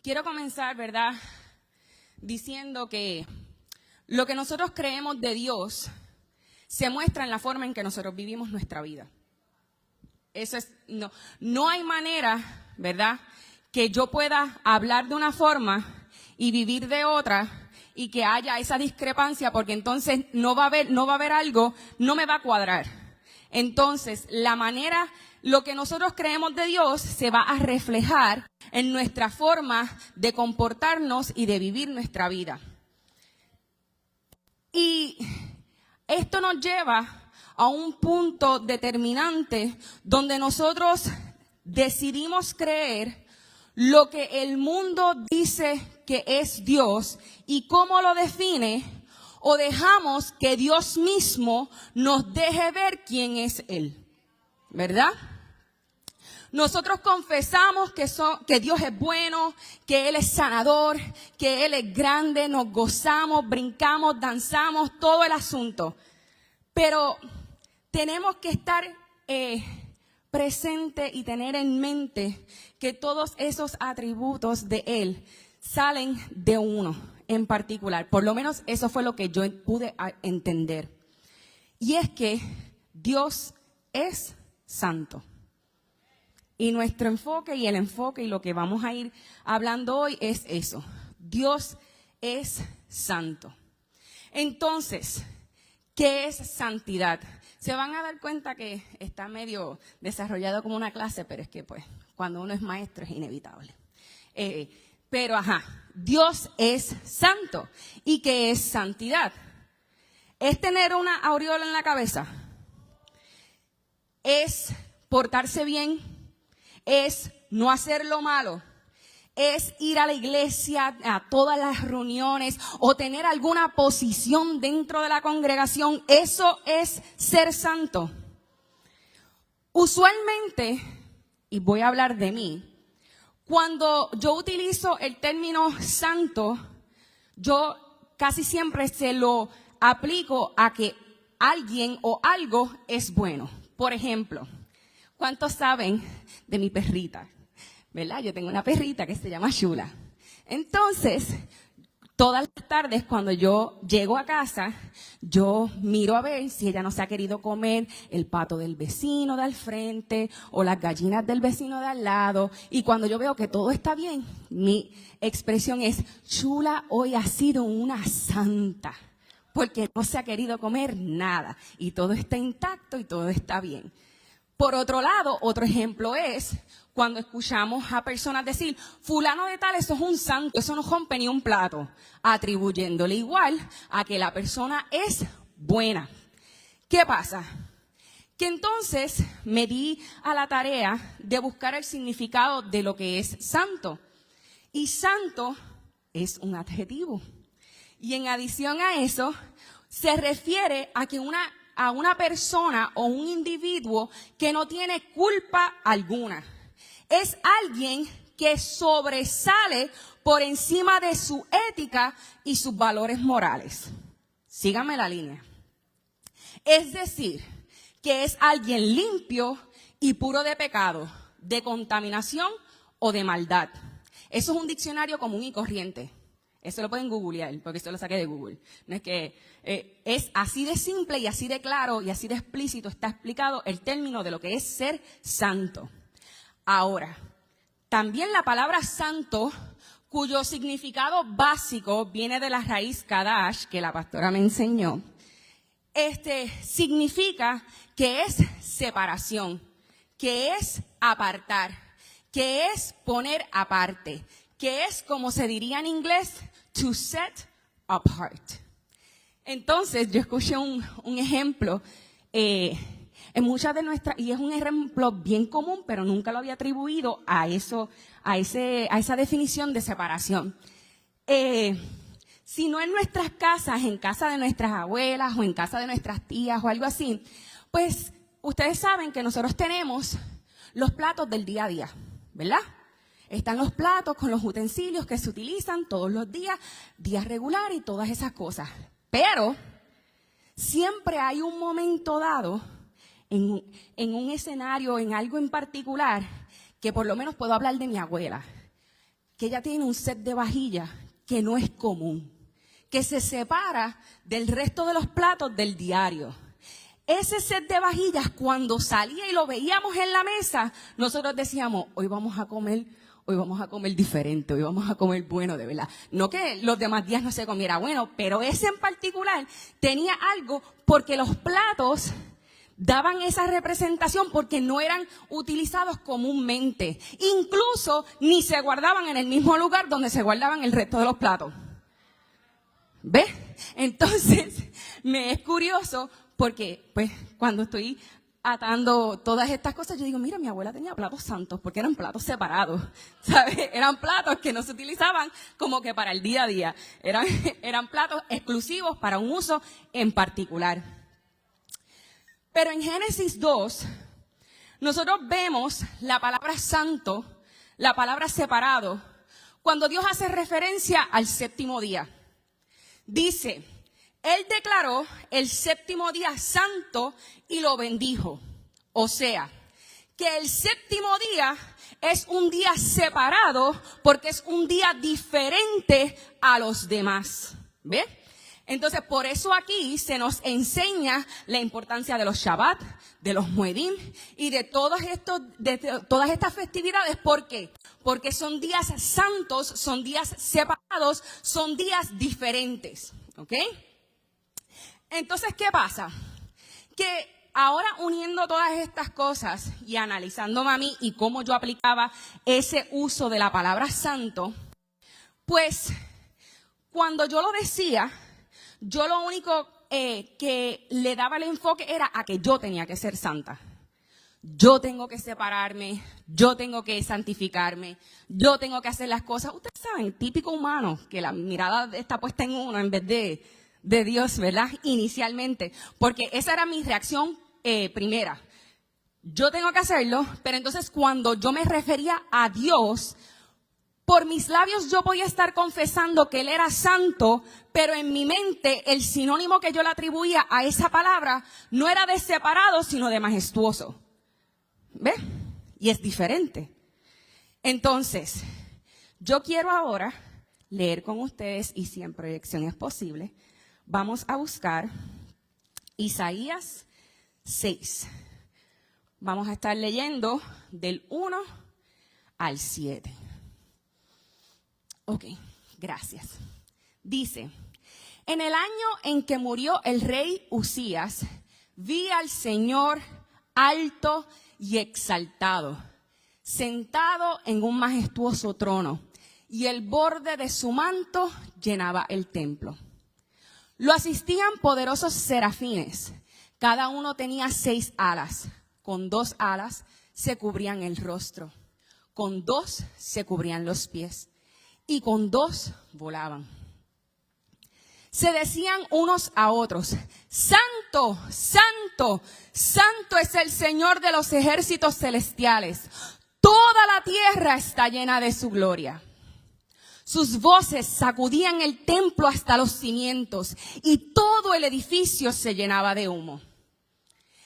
quiero comenzar, ¿verdad?, diciendo que lo que nosotros creemos de Dios se muestra en la forma en que nosotros vivimos nuestra vida. Eso es, no hay manera, ¿verdad?, que yo pueda hablar de una forma y vivir de otra y que haya esa discrepancia, porque entonces no va a haber algo, no me va a cuadrar. Entonces, lo que nosotros creemos de Dios se va a reflejar en nuestra forma de comportarnos y de vivir nuestra vida. Y esto nos lleva a un punto determinante donde nosotros decidimos creer lo que el mundo dice que es Dios y cómo lo define, o dejamos que Dios mismo nos deje ver quién es Él, ¿verdad? Nosotros confesamos que Dios es bueno, que Él es sanador, que Él es grande, nos gozamos, brincamos, danzamos, todo el asunto. Pero tenemos que estar presente y tener en mente que todos esos atributos de Él salen de uno en particular. Por lo menos eso fue lo que yo pude entender. Y es que Dios es santo. Y nuestro enfoque y el enfoque y lo que vamos a ir hablando hoy es eso. Dios es santo. Entonces, ¿qué es santidad? Se van a dar cuenta que está medio desarrollado como una clase, pero es que pues cuando uno es maestro es inevitable. Dios es santo. ¿Y qué es santidad? ¿Es tener una aureola en la cabeza? ¿Es portarse bien? ¿Es no hacer lo malo? ¿Es ir a la iglesia a todas las reuniones o tener alguna posición dentro de la congregación? Eso es ser santo. Usualmente, y voy a hablar de mí, cuando yo utilizo el término santo, yo casi siempre se lo aplico a que alguien o algo es bueno. Por ejemplo, ¿cuántos saben de mi perrita? ¿Verdad? Yo tengo una perrita que se llama Shula. Entonces, todas las tardes cuando yo llego a casa, yo miro a ver si ella no se ha querido comer el pato del vecino de al frente o las gallinas del vecino de al lado. Y cuando yo veo que todo está bien, mi expresión es: Shula hoy ha sido una santa, porque no se ha querido comer nada y todo está intacto y todo está bien. Por otro lado, otro ejemplo es cuando escuchamos a personas decir: fulano de tal, eso es un santo, eso no rompe ni un plato, atribuyéndole igual a que la persona es buena. ¿Qué pasa? Que entonces me di a la tarea de buscar el significado de lo que es santo. Y santo es un adjetivo. Y en adición a eso, se refiere a una persona o un individuo que no tiene culpa alguna. Es alguien que sobresale por encima de su ética y sus valores morales. Síganme la línea. Es decir, que es alguien limpio y puro de pecado, de contaminación o de maldad. Eso es un diccionario común y corriente. Eso lo pueden googlear, porque eso lo saqué de Google. No es que es así de simple y así de claro y así de explícito está explicado el término de lo que es ser santo. Ahora, también la palabra santo, cuyo significado básico viene de la raíz kadash, que la pastora me enseñó, significa que es separación, que es apartar, que es poner aparte, que es, como se diría en inglés, to set apart. Entonces, yo escuché un ejemplo en muchas de nuestras, y es un ejemplo bien común, pero nunca lo había atribuido a esa definición de separación. Si no en nuestras casas, en casa de nuestras abuelas o en casa de nuestras tías o algo así, pues ustedes saben que nosotros tenemos los platos del día a día, ¿verdad? Están los platos con los utensilios que se utilizan todos los días, días regulares y todas esas cosas. Pero siempre hay un momento dado en un escenario, en algo en particular, que por lo menos puedo hablar de mi abuela, que ella tiene un set de vajillas que no es común, que se separa del resto de los platos del diario. Ese set de vajillas, cuando salía y lo veíamos en la mesa, nosotros decíamos, hoy vamos a comer diferente, hoy vamos a comer bueno, de verdad. No que los demás días no se comiera bueno, pero ese en particular tenía algo porque los platos daban esa representación porque no eran utilizados comúnmente. Incluso ni se guardaban en el mismo lugar donde se guardaban el resto de los platos. ¿Ves? Entonces, me es curioso porque, pues, cuando estoy atando todas estas cosas, yo digo, mira, mi abuela tenía platos santos porque eran platos separados, ¿sabes? Eran platos que no se utilizaban como que para el día a día. Eran platos exclusivos para un uso en particular. Pero en Génesis 2, nosotros vemos la palabra santo, la palabra separado, cuando Dios hace referencia al séptimo día. Dice, Él declaró el séptimo día santo y lo bendijo. O sea, que el séptimo día es un día separado porque es un día diferente a los demás. ¿Ves? Entonces, por eso aquí se nos enseña la importancia de los Shabbat, de los Moedim y de todas estas festividades. ¿Por qué? Porque son días santos, son días separados, son días diferentes. ¿Ok? Entonces, ¿qué pasa? Que ahora uniendo todas estas cosas y analizándome a mí y cómo yo aplicaba ese uso de la palabra santo, pues cuando yo lo decía, yo lo único que le daba el enfoque era a que yo tenía que ser santa. Yo tengo que separarme, yo tengo que santificarme, yo tengo que hacer las cosas. Ustedes saben, típico humano, que la mirada está puesta en uno en vez de Dios, ¿verdad? Inicialmente, porque esa era mi reacción primera. Yo tengo que hacerlo, pero entonces cuando yo me refería a Dios, por mis labios yo podía estar confesando que Él era santo, pero en mi mente el sinónimo que yo le atribuía a esa palabra no era de separado, sino de majestuoso. ¿Ves? Y es diferente. Entonces, yo quiero ahora leer con ustedes, y si en proyección es posible, vamos a buscar Isaías 6. Vamos a estar leyendo del 1 al 7. Ok, gracias. Dice, en el año en que murió el rey Usías, vi al Señor alto y exaltado, sentado en un majestuoso trono, y el borde de su manto llenaba el templo. Lo asistían poderosos serafines, cada uno tenía 6 alas, con 2 alas se cubrían el rostro, con 2 se cubrían los pies, y con 2 volaban. Se decían unos a otros, Santo, Santo, Santo es el Señor de los ejércitos celestiales. Toda la tierra está llena de su gloria. Sus voces sacudían el templo hasta los cimientos y todo el edificio se llenaba de humo.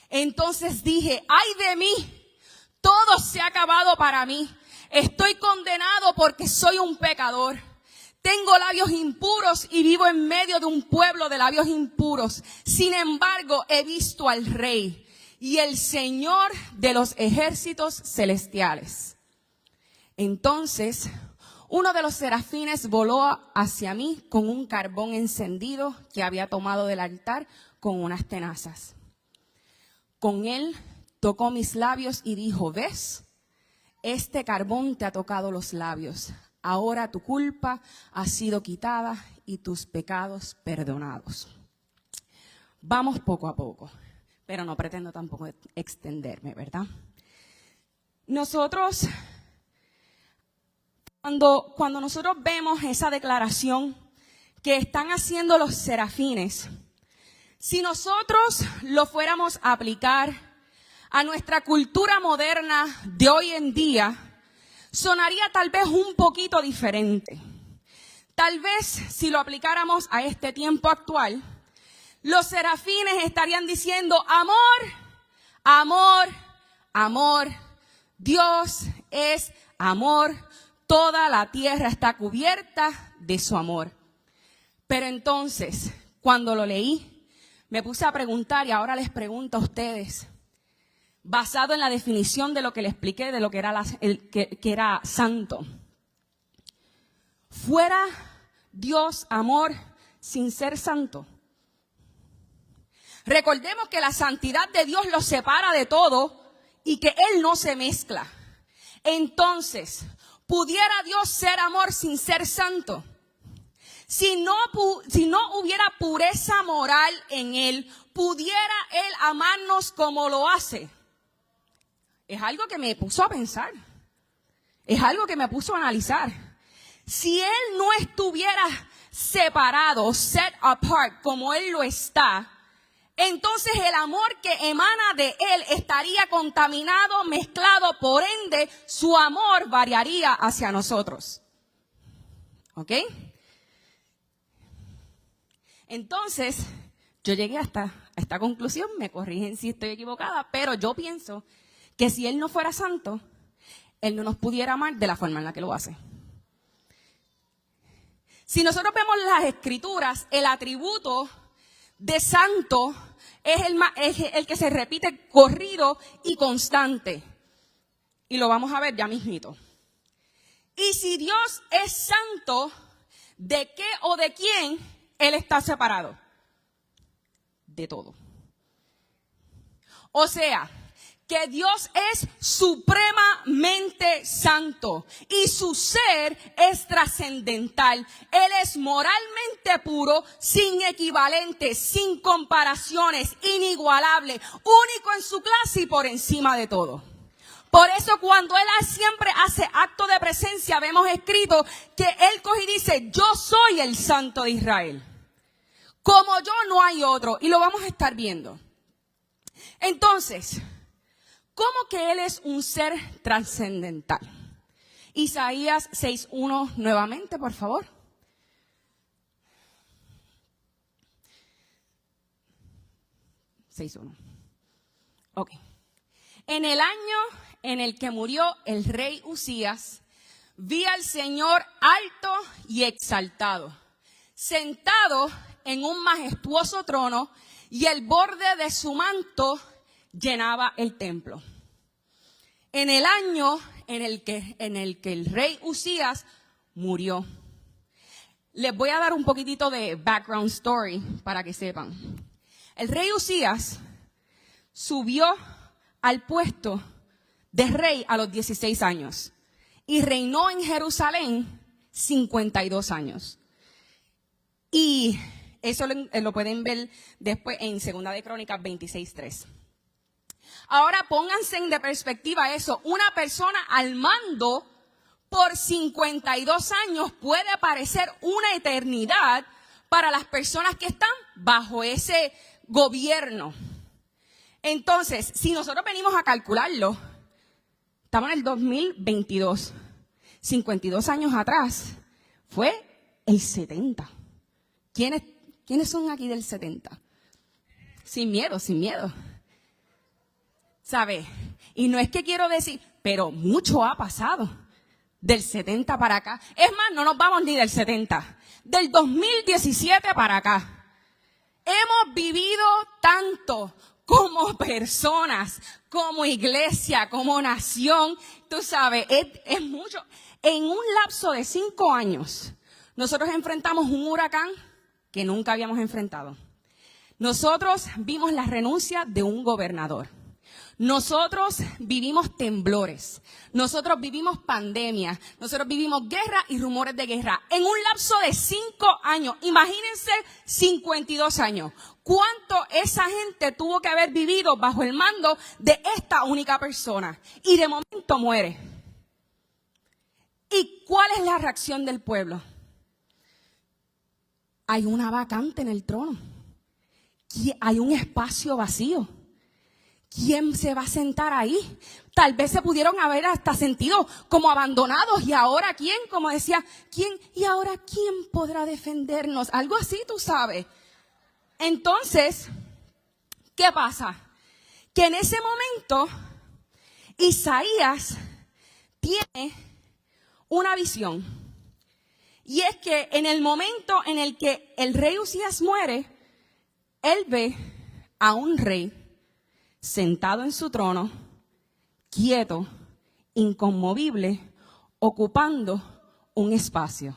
Entonces dije, ¡ay de mí! Todo se ha acabado para mí. Estoy condenado porque soy un pecador. Tengo labios impuros y vivo en medio de un pueblo de labios impuros. Sin embargo, he visto al Rey y el Señor de los ejércitos celestiales. Entonces, uno de los serafines voló hacia mí con un carbón encendido que había tomado del altar con unas tenazas. Con él tocó mis labios y dijo, ¿ves? Este carbón te ha tocado los labios. Ahora tu culpa ha sido quitada y tus pecados perdonados. Vamos poco a poco, pero no pretendo tampoco extenderme, ¿verdad? Nosotros, cuando nosotros vemos esa declaración que están haciendo los serafines, si nosotros lo fuéramos a aplicar a nuestra cultura moderna de hoy en día, sonaría tal vez un poquito diferente. Tal vez si lo aplicáramos a este tiempo actual, los serafines estarían diciendo, amor, amor, amor. Dios es amor. toda la tierra está cubierta de su amor. Pero entonces, cuando lo leí, me puse a preguntar, y ahora les pregunto a ustedes, basado en la definición de lo que les expliqué, de lo que era, que era santo. ¿Fuera Dios amor sin ser santo? Recordemos que la santidad de Dios lo separa de todo y que Él no se mezcla. Entonces, ¿pudiera Dios ser amor sin ser santo? Si no hubiera pureza moral en Él, ¿pudiera Él amarnos como lo hace? Es algo que me puso a pensar. Es algo que me puso a analizar. Si Él no estuviera separado, set apart, como Él lo está, entonces el amor que emana de Él estaría contaminado, mezclado, por ende, su amor variaría hacia nosotros. ¿Ok? Entonces, yo llegué hasta esta conclusión, me corrigen si estoy equivocada, pero yo pienso que si Él no fuera santo, Él no nos pudiera amar de la forma en la que lo hace. Si nosotros vemos las Escrituras, el atributo de santo es el que se repite corrido y constante. Y lo vamos a ver ya mismito. Y si Dios es santo, ¿de qué o de quién Él está separado? De todo. O sea, que Dios es supremamente santo y su ser es trascendental. Él es moralmente puro, sin equivalentes, sin comparaciones, inigualable, único en su clase y por encima de todo. Por eso cuando Él siempre hace acto de presencia, vemos escrito que Él coge y dice, yo soy el Santo de Israel. Como yo no hay otro. Y lo vamos a estar viendo. Entonces, ¿cómo que Él es un ser trascendental? Isaías 6:1 nuevamente, por favor. Ok. En el año en el que murió el rey Usías, vi al Señor alto y exaltado, sentado en un majestuoso trono, y el borde de su manto llenaba el templo. En el año en el que el rey Usías murió. Les voy a dar un poquitito de background story para que sepan. El rey Usías subió al puesto de rey a los 16 años y reinó en Jerusalén 52 años. Y eso lo pueden ver después en 2 de Crónicas 26:3. Ahora pónganse de perspectiva eso. Una persona al mando por 52 años puede parecer una eternidad para las personas que están bajo ese gobierno. Entonces, si nosotros venimos a calcularlo, estamos en el 2022. 52 años atrás fue el 70. ¿Quiénes son aquí del 70? Sin miedo, sin miedo. ¿Sabe? Y no es que quiero decir, pero mucho ha pasado del 70 para acá. Es más, no nos vamos ni del 70, del 2017 para acá. Hemos vivido tanto como personas, como iglesia, como nación. Tú sabes, es mucho. En un lapso de 5 años, nosotros enfrentamos un huracán que nunca habíamos enfrentado. Nosotros vimos la renuncia de un gobernador. Nosotros vivimos temblores, nosotros vivimos pandemia, nosotros vivimos guerra y rumores de guerra. En un lapso de 5 años, imagínense 52 años. ¿Cuánto esa gente tuvo que haber vivido bajo el mando de esta única persona? Y de momento muere. ¿Y cuál es la reacción del pueblo? Hay una vacante en el trono. Hay un espacio vacío. ¿Quién se va a sentar ahí? Tal vez se pudieron haber hasta sentido como abandonados. ¿Y ahora quién? Como decía, ¿quién? ¿Y ahora quién podrá defendernos? Algo así, tú sabes. Entonces, ¿qué pasa? Que en ese momento, Isaías tiene una visión. Y es que en el momento en el que el rey Usías muere, él ve a un rey sentado en su trono, quieto, inconmovible, ocupando un espacio.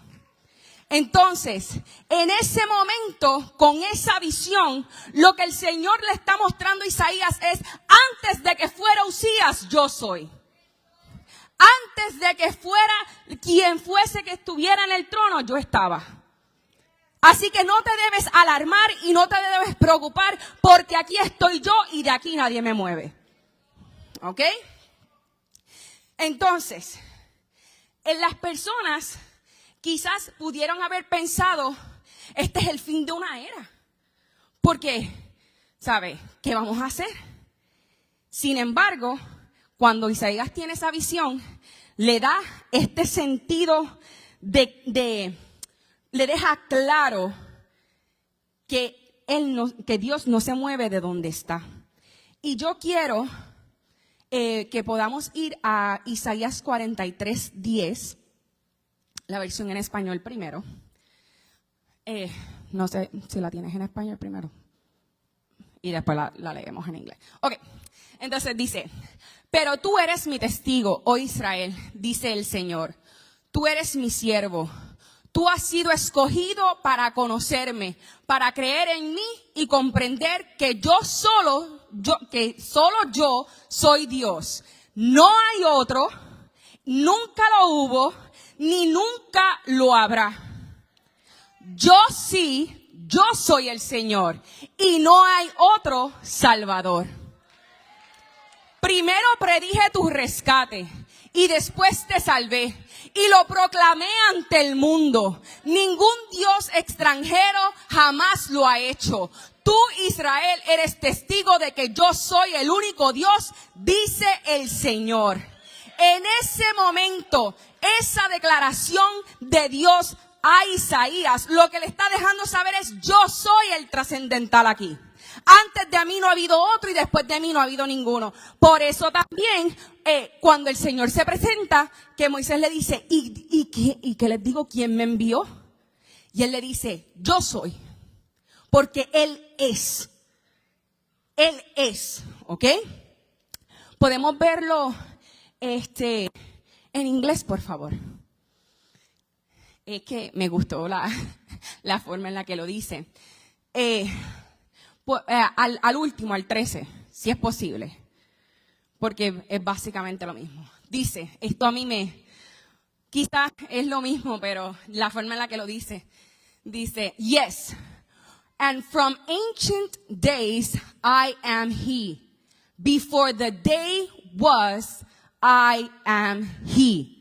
Entonces, en ese momento, con esa visión, lo que el Señor le está mostrando a Isaías es: antes de que fuera Usías, yo soy. Antes de que fuera quien fuese que estuviera en el trono, yo estaba. Así que no te debes alarmar y no te debes preocupar, porque aquí estoy yo y de aquí nadie me mueve. ¿Ok? Entonces, en las personas quizás pudieron haber pensado: este es el fin de una era. Porque, ¿sabe qué vamos a hacer? Sin embargo, cuando Isaías tiene esa visión, le da este sentido le deja claro que que Dios no se mueve de donde está. Y yo quiero que podamos ir a Isaías 43:10, la versión en español primero. No sé si la tienes en español primero. Y después la leemos en inglés. Ok, entonces dice: pero tú eres mi testigo, oh Israel, dice el Señor. Tú eres mi siervo. Tú has sido escogido para conocerme, para creer en mí y comprender que solo yo soy Dios. No hay otro, nunca lo hubo, ni nunca lo habrá. Yo soy el Señor y no hay otro Salvador. Primero predije tu rescate y después te salvé y lo proclamé ante el mundo. Ningún Dios extranjero jamás lo ha hecho. Tú, Israel, eres testigo de que yo soy el único Dios, dice el Señor. En ese momento, esa declaración de Dios a Isaías, lo que le está dejando saber es: yo soy el trascendental aquí. Antes de mí no ha habido otro y después de mí no ha habido ninguno. Por eso también, cuando el Señor se presenta, que Moisés le dice: ¿Y qué les digo? ¿Quién me envió? Y él le dice: yo soy. Porque Él es. Él es, ¿ok? Podemos verlo en inglés, por favor. Es que me gustó la forma en la que lo dice. Al último, al 13, si es posible, porque es básicamente lo mismo. Dice, esto a mí quizás es lo mismo, pero la forma en la que lo dice, yes, and from ancient days I am he, before the day was I am he.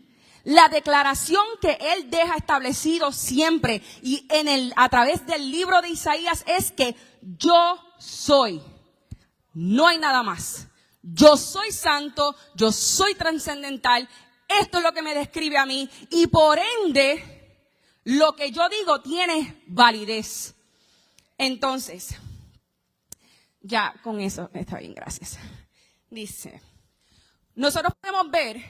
La declaración que él deja establecido siempre y a través del libro de Isaías es que yo soy. No hay nada más. Yo soy santo, yo soy trascendental. Esto es lo que me describe a mí y por ende lo que yo digo tiene validez. Entonces, ya con eso está bien, gracias. Dice, nosotros podemos ver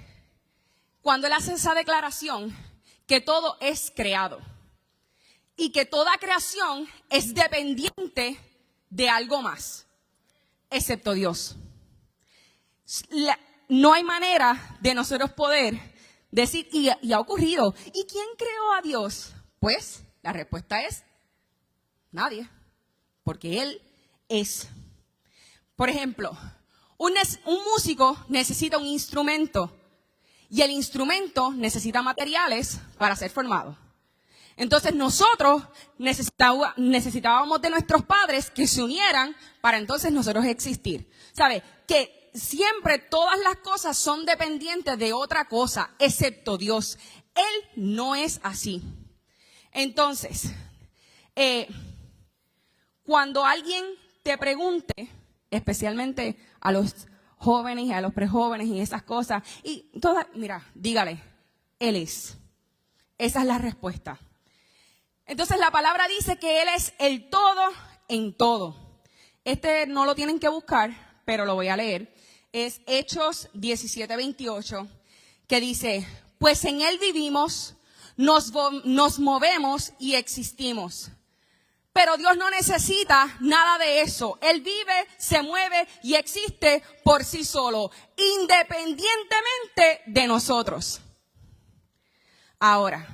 cuando él hace esa declaración que todo es creado y que toda creación es dependiente de algo más, excepto Dios. No hay manera de nosotros poder decir, y ha ocurrido, ¿y quién creó a Dios? Pues la respuesta es nadie, porque Él es. Por ejemplo, un músico necesita un instrumento y el instrumento necesita materiales para ser formado. Entonces nosotros necesitábamos de nuestros padres que se unieran para entonces nosotros existir. ¿Sabe? Que siempre todas las cosas son dependientes de otra cosa, excepto Dios. Él no es así. Entonces, cuando alguien te pregunte, especialmente a los jóvenes y a los prejóvenes y esas cosas, mira, dígale, Él es. Esa es la respuesta. Entonces la palabra dice que Él es el todo en todo. No lo tienen que buscar, pero lo voy a leer. Es Hechos 17:28, que dice, pues en Él vivimos, nos movemos y existimos. Pero Dios no necesita nada de eso. Él vive, se mueve y existe por sí solo, independientemente de nosotros. Ahora,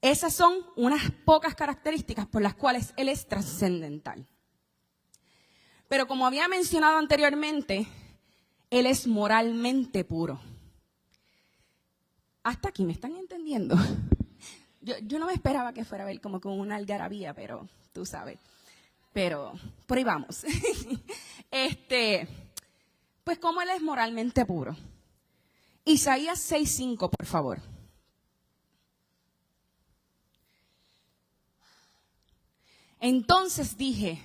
esas son unas pocas características por las cuales Él es trascendental. Pero como había mencionado anteriormente, Él es moralmente puro. Hasta aquí, ¿me están entendiendo? Yo no me esperaba que fuera a ver como con una algarabía, pero tú sabes. Pero por ahí vamos. Pues como Él es moralmente puro. Isaías 6:5, por favor. Entonces dije,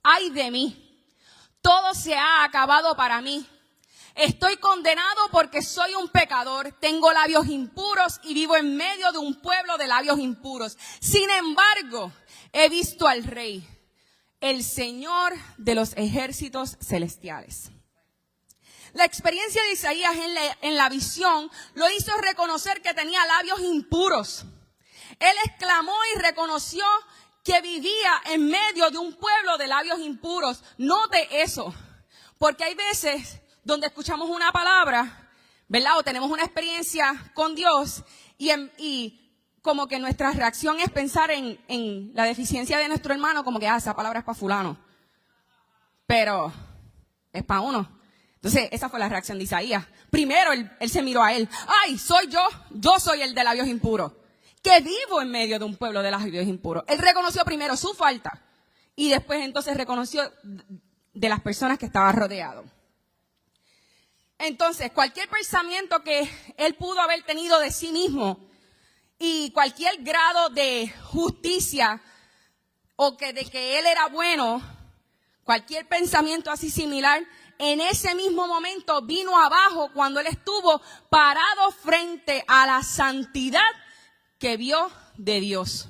ay de mí, todo se ha acabado para mí. Estoy condenado porque soy un pecador, tengo labios impuros y vivo en medio de un pueblo de labios impuros. Sin embargo, he visto al Rey, el Señor de los ejércitos celestiales. La experiencia de Isaías en la visión lo hizo reconocer que tenía labios impuros. Él exclamó y reconoció que vivía en medio de un pueblo de labios impuros. Note eso, porque hay veces donde escuchamos una palabra, ¿verdad? O tenemos una experiencia con Dios y como que nuestra reacción es pensar en la deficiencia de nuestro hermano, como que, esa palabra es para fulano. Pero es para uno. Entonces, esa fue la reacción de Isaías. Primero, él se miró a él. ¡Ay, soy yo soy el de labios impuros, que vivo en medio de un pueblo de labios impuros! Él reconoció primero su falta y después entonces reconoció de las personas que estaba rodeado. Entonces, cualquier pensamiento que él pudo haber tenido de sí mismo y cualquier grado de justicia o de que él era bueno, cualquier pensamiento así similar, en ese mismo momento vino abajo cuando él estuvo parado frente a la santidad que vio de Dios.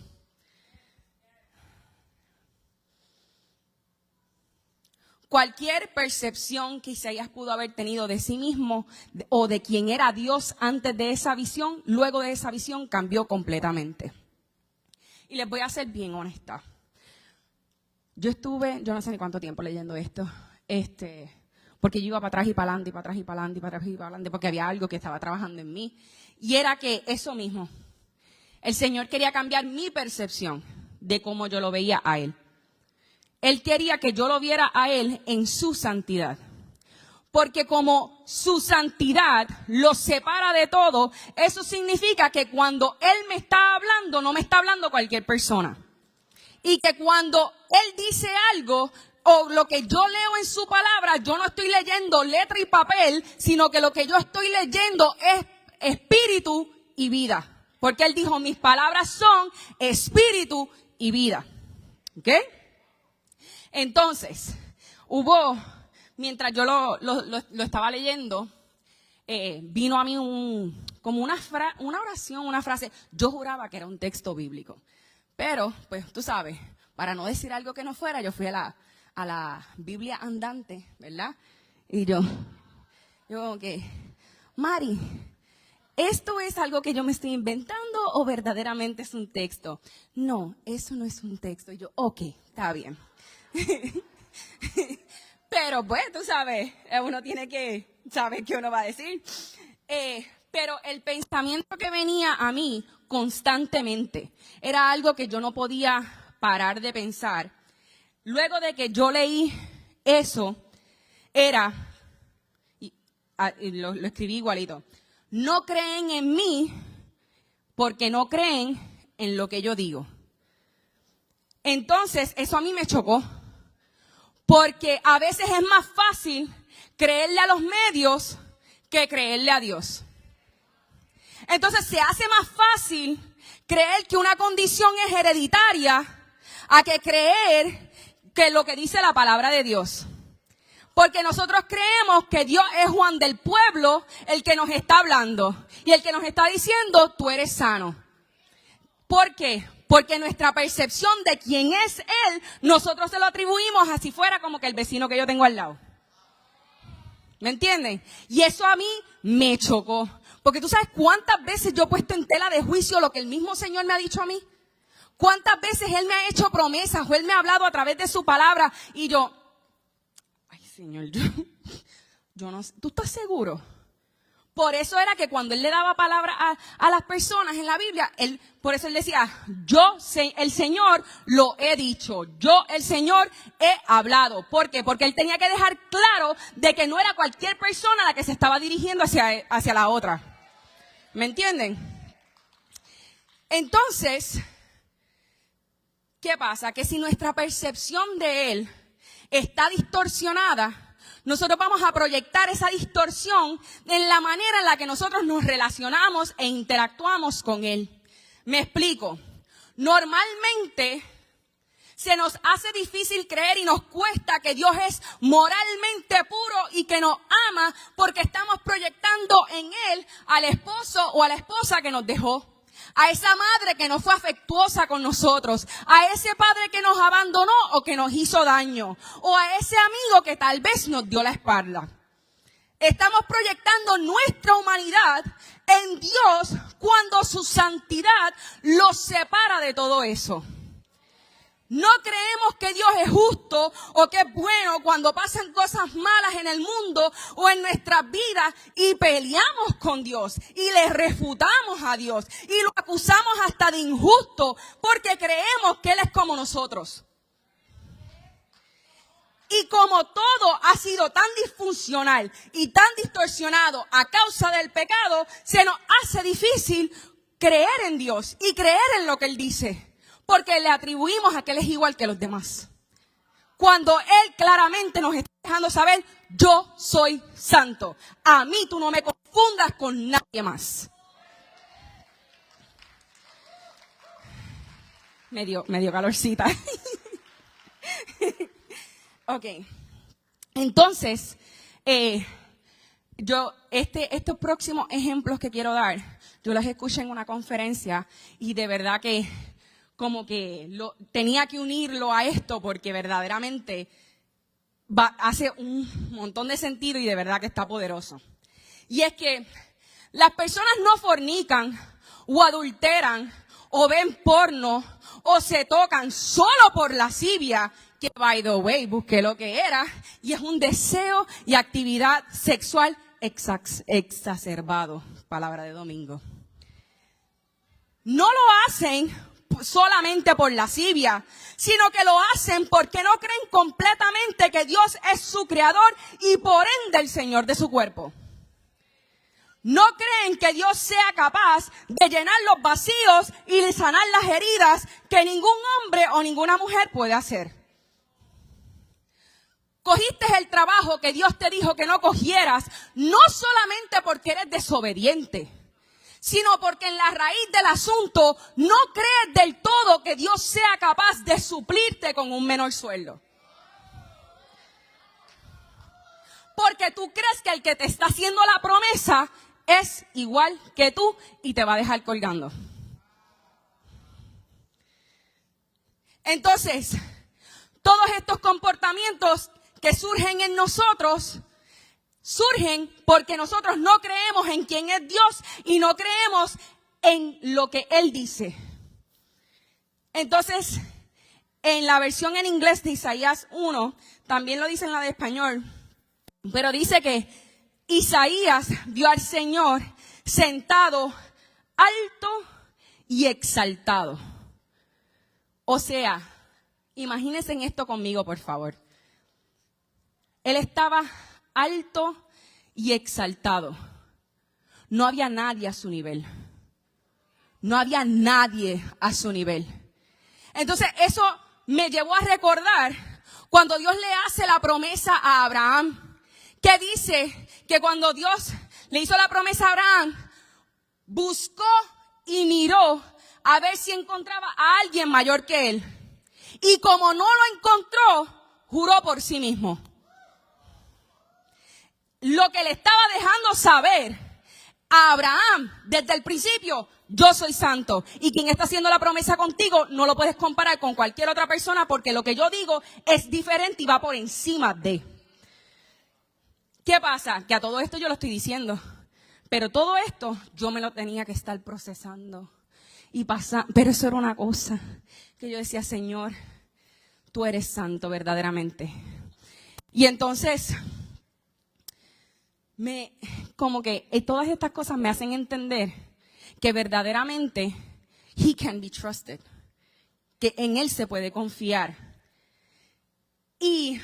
Cualquier percepción que Isaías pudo haber tenido de sí mismo o de quién era Dios antes de esa visión, luego de esa visión cambió completamente. Y les voy a ser bien honesta. Yo no sé ni cuánto tiempo leyendo esto, porque yo iba para atrás y para adelante, y para atrás y para adelante, y para atrás y para adelante, porque había algo que estaba trabajando en mí. Y era que eso mismo, el Señor quería cambiar mi percepción de cómo yo lo veía a Él. Él quería que yo lo viera a Él en su santidad. Porque como su santidad lo separa de todo, eso significa que cuando Él me está hablando, no me está hablando cualquier persona. Y que cuando Él dice algo, o lo que yo leo en su palabra, yo no estoy leyendo letra y papel, sino que lo que yo estoy leyendo es espíritu y vida. Porque Él dijo, mis palabras son espíritu y vida. ¿Ok? Entonces, mientras yo lo estaba leyendo, vino a mí como una oración, una frase. Yo juraba que era un texto bíblico. Pero, pues, tú sabes, para no decir algo que no fuera, yo fui a la Biblia andante, ¿verdad? Y yo como que, Mari, ¿esto es algo que yo me estoy inventando o verdaderamente es un texto? No, eso no es un texto. Y yo, ok, está bien. Pero pues, tú sabes, uno tiene que saber qué uno va a decir. Pero el pensamiento que venía a mí constantemente era algo que yo no podía parar de pensar. Luego de que yo leí eso, era, y lo escribí igualito, no creen en mí porque no creen en lo que yo digo. Entonces, eso a mí me chocó. Porque a veces es más fácil creerle a los medios que creerle a Dios. Entonces se hace más fácil creer que una condición es hereditaria a que creer que lo que dice la palabra de Dios. Porque nosotros creemos que Dios es Juan del pueblo el que nos está hablando y el que nos está diciendo, tú eres sano. ¿Por qué? Porque nuestra percepción de quién es Él, nosotros se lo atribuimos así fuera como que el vecino que yo tengo al lado. ¿Me entienden? Y eso a mí me chocó. Porque tú sabes cuántas veces yo he puesto en tela de juicio lo que el mismo Señor me ha dicho a mí. Cuántas veces Él me ha hecho promesas o Él me ha hablado a través de su palabra y yo, ay Señor, yo no sé, ¿tú estás seguro? Por eso era que cuando Él le daba palabra a las personas en la Biblia, por eso Él decía, el Señor lo he dicho, yo el Señor he hablado. ¿Por qué? Porque Él tenía que dejar claro de que no era cualquier persona la que se estaba dirigiendo hacia la otra. ¿Me entienden? Entonces, ¿qué pasa? Que si nuestra percepción de Él está distorsionada, nosotros vamos a proyectar esa distorsión en la manera en la que nosotros nos relacionamos e interactuamos con Él. Me explico. Normalmente se nos hace difícil creer y nos cuesta que Dios es moralmente puro y que nos ama porque estamos proyectando en Él al esposo o a la esposa que nos dejó. A esa madre que no fue afectuosa con nosotros, a ese padre que nos abandonó o que nos hizo daño, o a ese amigo que tal vez nos dio la espalda. Estamos proyectando nuestra humanidad en Dios cuando su santidad los separa de todo eso. No creemos que Dios es justo o que es bueno cuando pasan cosas malas en el mundo o en nuestras vidas y peleamos con Dios y le refutamos a Dios y lo acusamos hasta de injusto porque creemos que Él es como nosotros. Y como todo ha sido tan disfuncional y tan distorsionado a causa del pecado, se nos hace difícil creer en Dios y creer en lo que Él dice. Porque le atribuimos a que Él es igual que los demás. Cuando Él claramente nos está dejando saber, yo soy santo. A mí tú no me confundas con nadie más. Me dio calorcita. Ok. Entonces, estos próximos ejemplos que quiero dar, yo los escuché en una conferencia y de verdad que como que tenía que unirlo a esto porque verdaderamente hace un montón de sentido y de verdad que está poderoso. Y es que las personas no fornican o adulteran o ven porno o se tocan solo por lascivia, que by the way, busqué lo que era, y es un deseo y actividad sexual exacerbado, palabra de domingo. No lo hacen solamente por lascivia, sino que lo hacen porque no creen completamente que Dios es su creador y por ende el Señor de su cuerpo. No creen que Dios sea capaz de llenar los vacíos y de sanar las heridas que ningún hombre o ninguna mujer puede hacer. Cogiste el trabajo que Dios te dijo que no cogieras, no solamente porque eres desobediente, sino porque en la raíz del asunto no crees del todo que Dios sea capaz de suplirte con un menor sueldo. Porque tú crees que el que te está haciendo la promesa es igual que tú y te va a dejar colgando. Entonces, todos estos comportamientos que surgen en nosotros surgen porque nosotros no creemos en quién es Dios y no creemos en lo que Él dice. Entonces, en la versión en inglés de Isaías 1, también lo dice en la de español, pero dice que Isaías vio al Señor sentado alto y exaltado. O sea, imagínense en esto conmigo, por favor. Él estaba alto y exaltado. No había nadie a su nivel. No había nadie a su nivel. Entonces eso me llevó a recordar cuando Dios le hace la promesa a Abraham, que dice que cuando Dios le hizo la promesa a Abraham, buscó y miró a ver si encontraba a alguien mayor que él. Y como no lo encontró, juró por sí mismo. Lo que le estaba dejando saber a Abraham desde el principio, yo soy santo. Y quien está haciendo la promesa contigo no lo puedes comparar con cualquier otra persona porque lo que yo digo es diferente y va por encima de. ¿Qué pasa? Que a todo esto yo lo estoy diciendo. Pero todo esto yo me lo tenía que estar procesando y pasando. Pero eso era una cosa que yo decía, Señor, tú eres santo verdaderamente. Y entonces, como que todas estas cosas me hacen entender que verdaderamente He can be trusted, que en Él se puede confiar. Y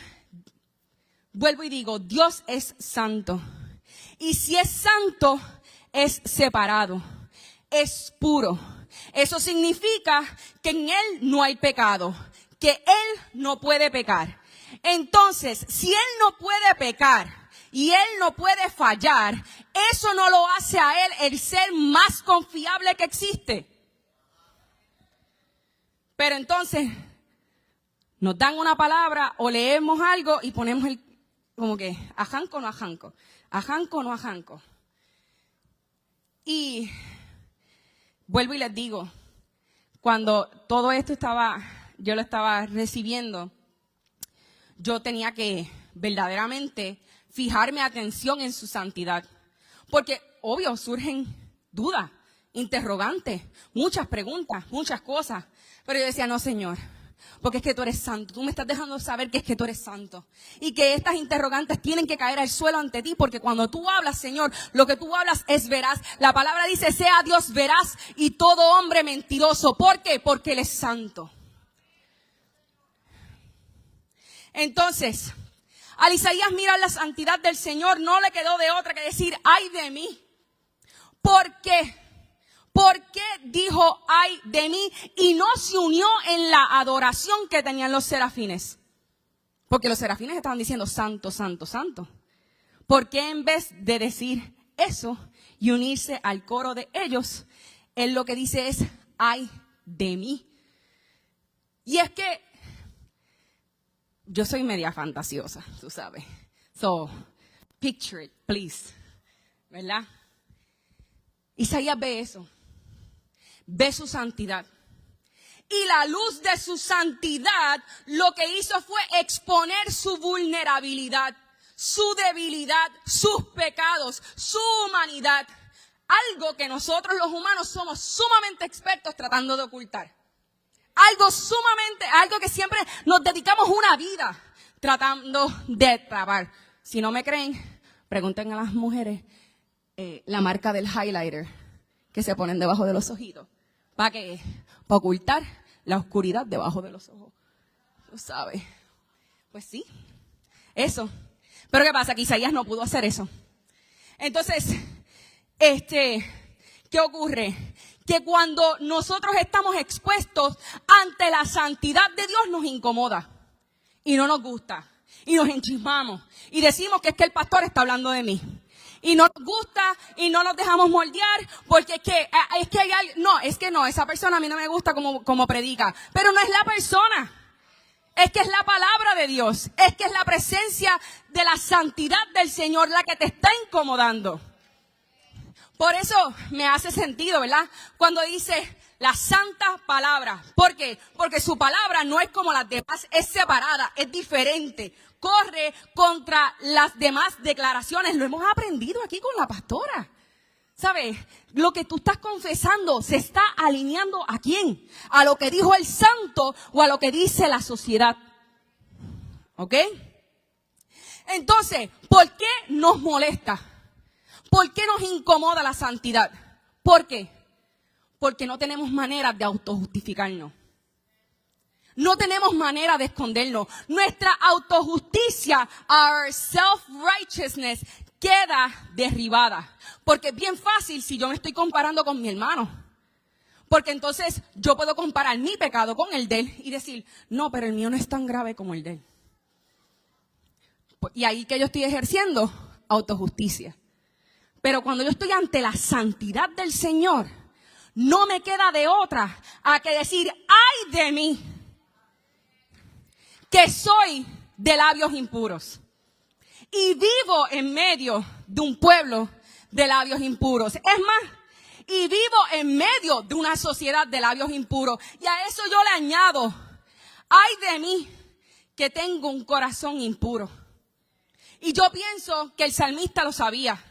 vuelvo y digo, Dios es santo. Y si es santo, es separado, es puro. Eso significa que en Él no hay pecado, que Él no puede pecar. Entonces, si Él no puede pecar y Él no puede fallar, eso no lo hace a Él el ser más confiable que existe. Pero entonces, nos dan una palabra o leemos algo y ponemos como que, ajanco o no ajanco, ajanco o no ajanco. Y vuelvo y les digo, cuando todo esto yo lo estaba recibiendo, yo tenía que verdaderamente fijar mi atención en su santidad. Porque, obvio, surgen dudas, interrogantes, muchas preguntas, muchas cosas. Pero yo decía, no, Señor, porque es que tú eres santo. Tú me estás dejando saber que es que tú eres santo. Y que estas interrogantes tienen que caer al suelo ante ti. Porque cuando tú hablas, Señor, lo que tú hablas es veraz. La palabra dice, sea Dios veraz y todo hombre mentiroso. ¿Por qué? Porque Él es santo. Entonces, al Isaías mirar la santidad del Señor, no le quedó de otra que decir, ay de mí. ¿Por qué? ¿Por qué dijo ay de mí? Y no se unió en la adoración que tenían los serafines. Porque los serafines estaban diciendo santo, santo, santo. ¿Por qué en vez de decir eso y unirse al coro de ellos, Él lo que dice es ay de mí? Y es que yo soy media fantasiosa, tú sabes. So, picture it, please. ¿Verdad? Isaías ve eso. Ve su santidad. Y la luz de su santidad lo que hizo fue exponer su vulnerabilidad, su debilidad, sus pecados, su humanidad. Algo que nosotros los humanos somos sumamente expertos tratando de ocultar. Algo que siempre nos dedicamos una vida tratando de tapar. Si no me creen, pregunten a las mujeres la marca del highlighter que se ponen debajo de los ojitos. ¿Para qué? Para ocultar la oscuridad debajo de los ojos. Tú sabes. Pues sí, eso. Pero ¿qué pasa? Que Isaías no pudo hacer eso. Entonces, ¿qué ocurre? Que cuando nosotros estamos expuestos ante la santidad de Dios nos incomoda y no nos gusta y nos enchismamos y decimos que es que el pastor está hablando de mí y no nos gusta y no nos dejamos moldear porque es que hay algo, no, esa persona a mí no me gusta como predica, pero no es la persona. Es que es la palabra de Dios, es que es la presencia de la santidad del Señor la que te está incomodando. Por eso me hace sentido, ¿verdad? Cuando dice la santa palabra. ¿Por qué? Porque su palabra no es como las demás, es separada, es diferente. Corre contra las demás declaraciones. Lo hemos aprendido aquí con la pastora. ¿Sabes? Lo que tú estás confesando se está alineando ¿a quién? ¿A lo que dijo el santo o a lo que dice la sociedad? ¿Ok? Entonces, ¿por qué nos molesta? ¿Por qué nos incomoda la santidad? ¿Por qué? Porque no tenemos manera de autojustificarnos. No tenemos manera de escondernos. Nuestra autojusticia, our self-righteousness, queda derribada. Porque es bien fácil si yo me estoy comparando con mi hermano. Porque entonces yo puedo comparar mi pecado con el de él y decir, no, pero el mío no es tan grave como el de él. Y ahí que yo estoy ejerciendo autojusticia. Pero cuando yo estoy ante la santidad del Señor, no me queda de otra a que decir, ay de mí, que soy de labios impuros. Y vivo en medio de un pueblo de labios impuros. Es más, y vivo en medio de una sociedad de labios impuros. Y a eso yo le añado, ay de mí, que tengo un corazón impuro. Y yo pienso que el salmista lo sabía.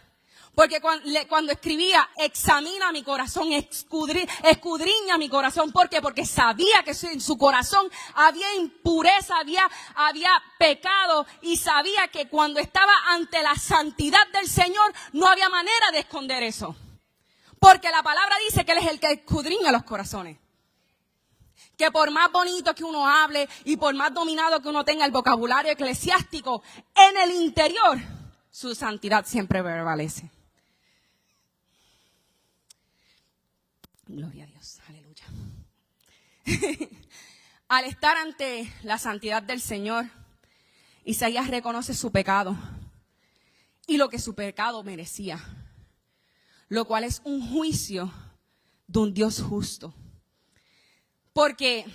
Porque cuando escribía, examina mi corazón, escudriña mi corazón. ¿Por qué? Porque sabía que en su corazón había impureza, había pecado, y sabía que cuando estaba ante la santidad del Señor no había manera de esconder eso. Porque la palabra dice que Él es el que escudriña los corazones. Que por más bonito que uno hable y por más dominado que uno tenga el vocabulario eclesiástico, en el interior su santidad siempre prevalece. Gloria a Dios, aleluya. Al estar ante la santidad del Señor, Isaías reconoce su pecado y lo que su pecado merecía, lo cual es un juicio de un Dios justo. Porque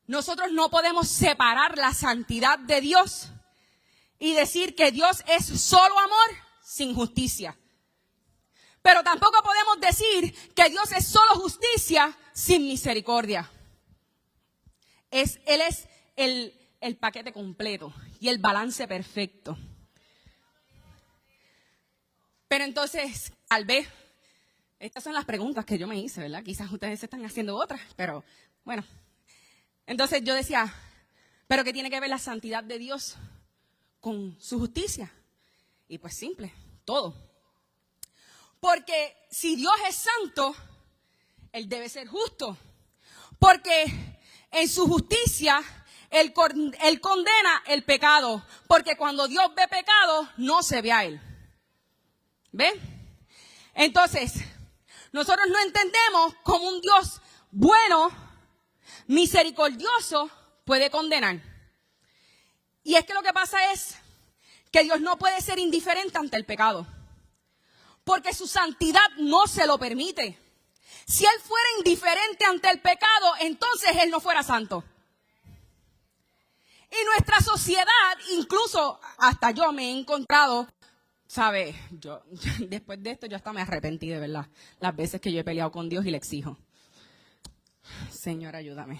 nosotros no podemos separar la santidad de Dios y decir que Dios es solo amor sin justicia. Pero tampoco podemos decir que Dios es solo justicia sin misericordia. Él es el paquete completo y el balance perfecto. Pero entonces, tal vez, estas son las preguntas que yo me hice, ¿verdad? Quizás ustedes se están haciendo otras, pero bueno. Entonces yo decía, ¿pero qué tiene que ver la santidad de Dios con su justicia? Y pues simple, todo. Porque si Dios es santo, Él debe ser justo. Porque en su justicia, Él condena el pecado. Porque cuando Dios ve pecado, no se ve a Él. ¿Ven? Entonces, nosotros no entendemos cómo un Dios bueno, misericordioso, puede condenar. Y es que lo que pasa es que Dios no puede ser indiferente ante el pecado. Porque su santidad no se lo permite. Si Él fuera indiferente ante el pecado, entonces Él no fuera santo. Y nuestra sociedad, incluso hasta yo me he encontrado, ¿sabe? Yo después de esto yo hasta me arrepentí de verdad. Las veces que yo he peleado con Dios y le exijo, Señor, ayúdame.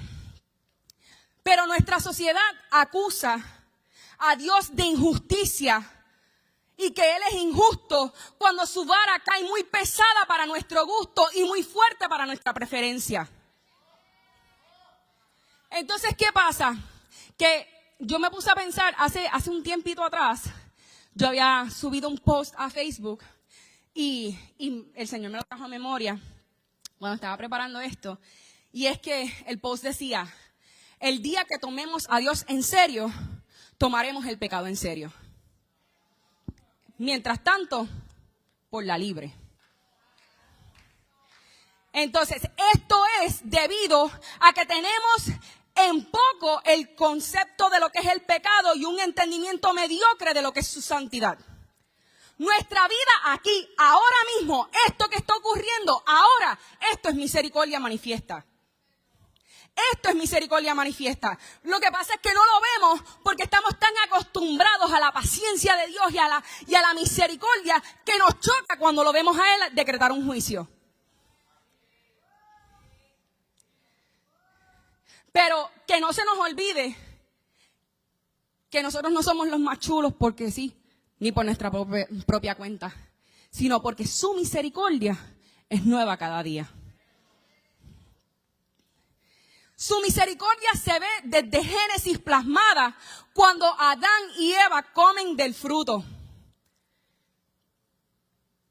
Pero nuestra sociedad acusa a Dios de injusticia y que Él es injusto cuando su vara cae muy pesada para nuestro gusto y muy fuerte para nuestra preferencia. Entonces, ¿qué pasa? Que yo me puse a pensar, hace un tiempito atrás, yo había subido un post a Facebook y el Señor me lo trajo a memoria cuando estaba preparando esto. Y es que el post decía, el día que tomemos a Dios en serio, tomaremos el pecado en serio. Mientras tanto, por la libre. Entonces, esto es debido a que tenemos en poco el concepto de lo que es el pecado y un entendimiento mediocre de lo que es su santidad. Nuestra vida aquí, ahora mismo, esto que está ocurriendo, ahora, esto es misericordia manifiesta. Esto es misericordia manifiesta. Lo que pasa es que no lo vemos porque estamos tan acostumbrados a la paciencia de Dios y a la misericordia que nos choca cuando lo vemos a Él decretar un juicio. Pero que no se nos olvide que nosotros no somos los más chulos porque sí, ni por nuestra propia cuenta, sino porque su misericordia es nueva cada día. Su misericordia se ve desde Génesis plasmada cuando Adán y Eva comen del fruto.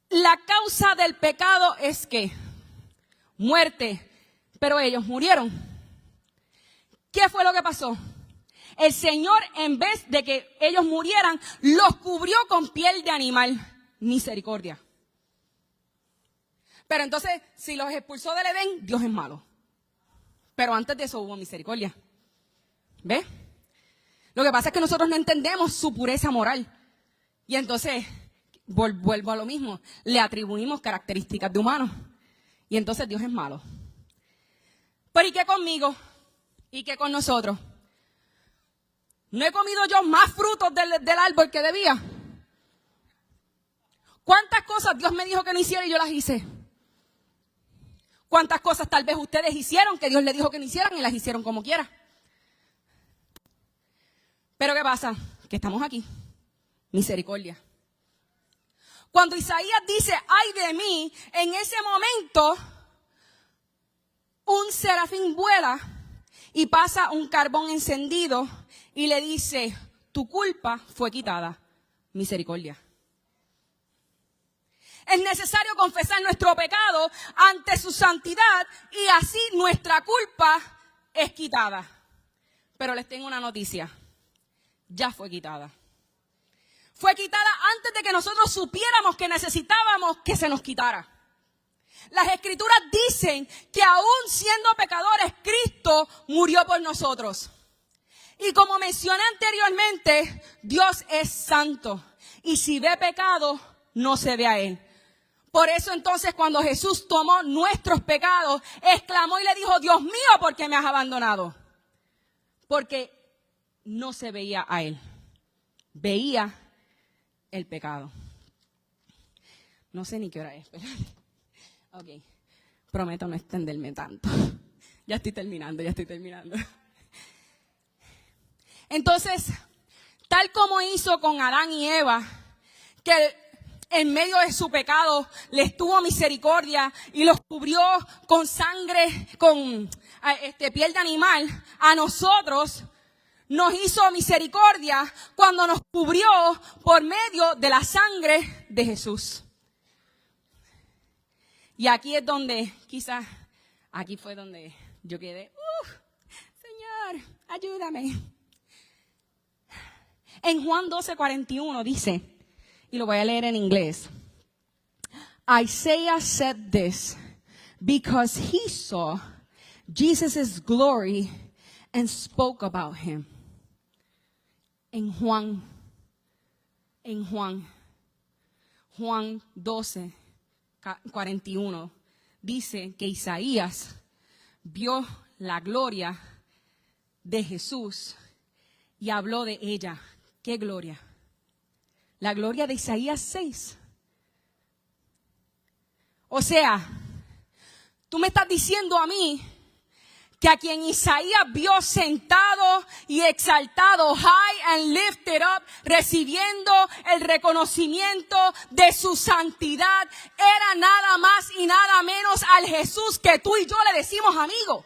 La causa del pecado es que muerte, pero ellos murieron. ¿Qué fue lo que pasó? El Señor, en vez de que ellos murieran, los cubrió con piel de animal. Misericordia. Pero entonces, si los expulsó del Edén, Dios es malo. Pero antes de eso hubo misericordia. ¿Ves? Lo que pasa es que nosotros no entendemos su pureza moral. Y entonces, vuelvo a lo mismo, le atribuimos características de humano. Y entonces Dios es malo. Pero ¿y qué conmigo? ¿Y qué con nosotros? ¿No he comido yo más frutos del árbol que debía? ¿Cuántas cosas Dios me dijo que no hiciera y yo las hice? ¿Cuántas cosas tal vez ustedes hicieron que Dios les dijo que no hicieran y las hicieron como quiera? Pero ¿qué pasa? Que estamos aquí. Misericordia. Cuando Isaías dice, ay de mí, en ese momento un serafín vuela y pasa un carbón encendido y le dice, tu culpa fue quitada, misericordia. Es necesario confesar nuestro pecado ante su santidad y así nuestra culpa es quitada. Pero les tengo una noticia, ya fue quitada. Fue quitada antes de que nosotros supiéramos que necesitábamos que se nos quitara. Las Escrituras dicen que aún siendo pecadores, Cristo murió por nosotros. Y como mencioné anteriormente, Dios es santo. Y si ve pecado, no se ve a Él. Por eso entonces cuando Jesús tomó nuestros pecados, exclamó y le dijo, Dios mío, ¿por qué me has abandonado? Porque no se veía a Él. Veía el pecado. No sé ni qué hora es. Pero... Ok, prometo no extenderme tanto. Ya estoy terminando. Entonces, tal como hizo con Adán y Eva, que en medio de su pecado les tuvo misericordia y los cubrió con sangre, con piel de animal, a nosotros nos hizo misericordia cuando nos cubrió por medio de la sangre de Jesús. Y aquí es donde, quizás, aquí fue donde yo quedé, Señor, ayúdame. En Juan 12:41 dice, y lo voy a leer en inglés. Isaiah said this because he saw Jesus' glory and spoke about him. En Juan 12:41 dice que Isaías vio la gloria de Jesús y habló de ella. ¿Qué gloria? La gloria de Isaías 6. O sea, tú me estás diciendo a mí que a quien Isaías vio sentado y exaltado, high and lifted up, recibiendo el reconocimiento de su santidad, era nada más y nada menos al Jesús que tú y yo le decimos amigo.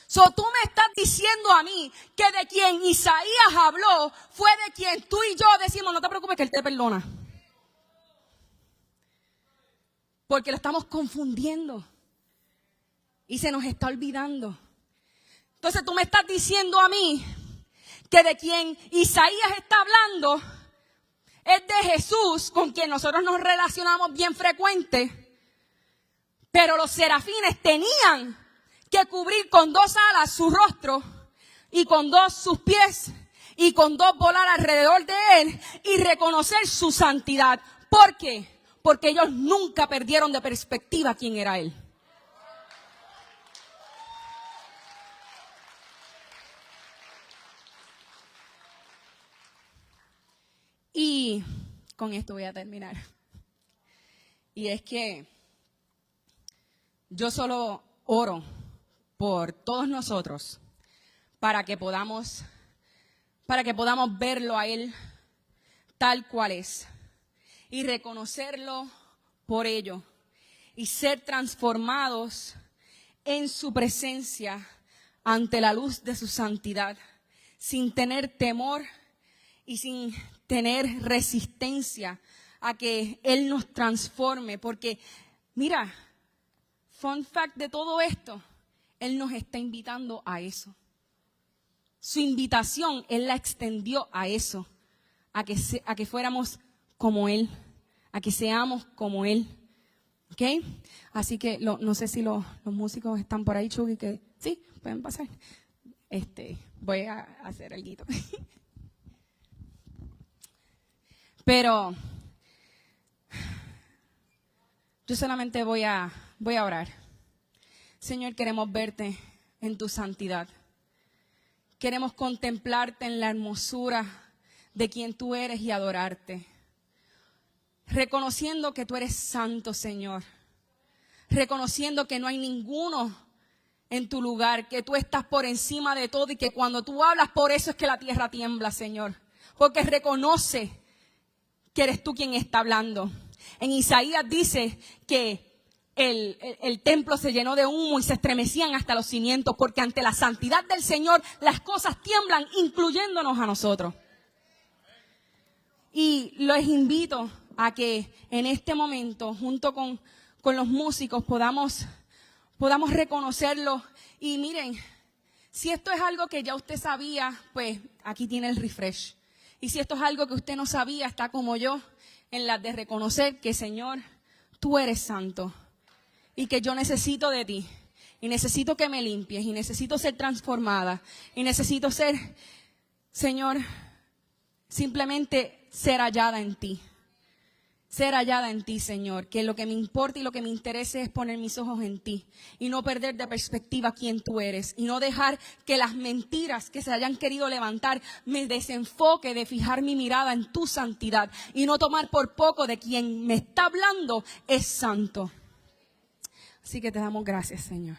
So, tú me estás diciendo a mí que de quien Isaías habló fue de quien tú y yo decimos, no te preocupes que Él te perdona. Porque lo estamos confundiendo y se nos está olvidando. Entonces tú me estás diciendo a mí que de quien Isaías está hablando es de Jesús, con quien nosotros nos relacionamos bien frecuente, pero los serafines tenían que cubrir con 2 alas su rostro y con 2 sus pies y con 2 volar alrededor de Él y reconocer su santidad. ¿Por qué? Porque ellos nunca perdieron de perspectiva quién era Él. Y con esto voy a terminar. Y es que yo solo oro por todos nosotros para que podamos verlo a Él tal cual es y reconocerlo por ello y ser transformados en su presencia ante la luz de su santidad, sin tener temor y sin tener resistencia a que Él nos transforme. Porque, mira, fun fact de todo esto, Él nos está invitando a eso. Su invitación, Él la extendió a eso, a que fuéramos como Él, a que seamos como Él. ¿Ok? Así que no sé si los músicos están por ahí, Chugi, que sí, pueden pasar. Voy a hacer el guito. Pero yo solamente voy a orar. Señor, queremos verte en tu santidad. Queremos contemplarte en la hermosura de quien tú eres y adorarte. Reconociendo que tú eres santo, Señor. Reconociendo que no hay ninguno en tu lugar, que tú estás por encima de todo y que cuando tú hablas, por eso es que la tierra tiembla, Señor. porque reconoce que eres tú quien está hablando. En Isaías dice que el templo se llenó de humo y se estremecían hasta los cimientos, porque ante la santidad del Señor las cosas tiemblan, incluyéndonos a nosotros. Y los invito a que en este momento, junto con los músicos, podamos reconocerlo. Y miren, si esto es algo que ya usted sabía, pues aquí tiene el refresh. Y si esto es algo que usted no sabía, está como yo, en la de reconocer que, Señor, tú eres santo y que yo necesito de ti. Y necesito que me limpies y necesito ser transformada. Y necesito ser, Señor, simplemente ser hallada en ti. Ser hallada en ti, Señor, que lo que me importa y lo que me interesa es poner mis ojos en ti y no perder de perspectiva quién tú eres y no dejar que las mentiras que se hayan querido levantar me desenfoque de fijar mi mirada en tu santidad y no tomar por poco de quien me está hablando es santo. Así que te damos gracias, Señor.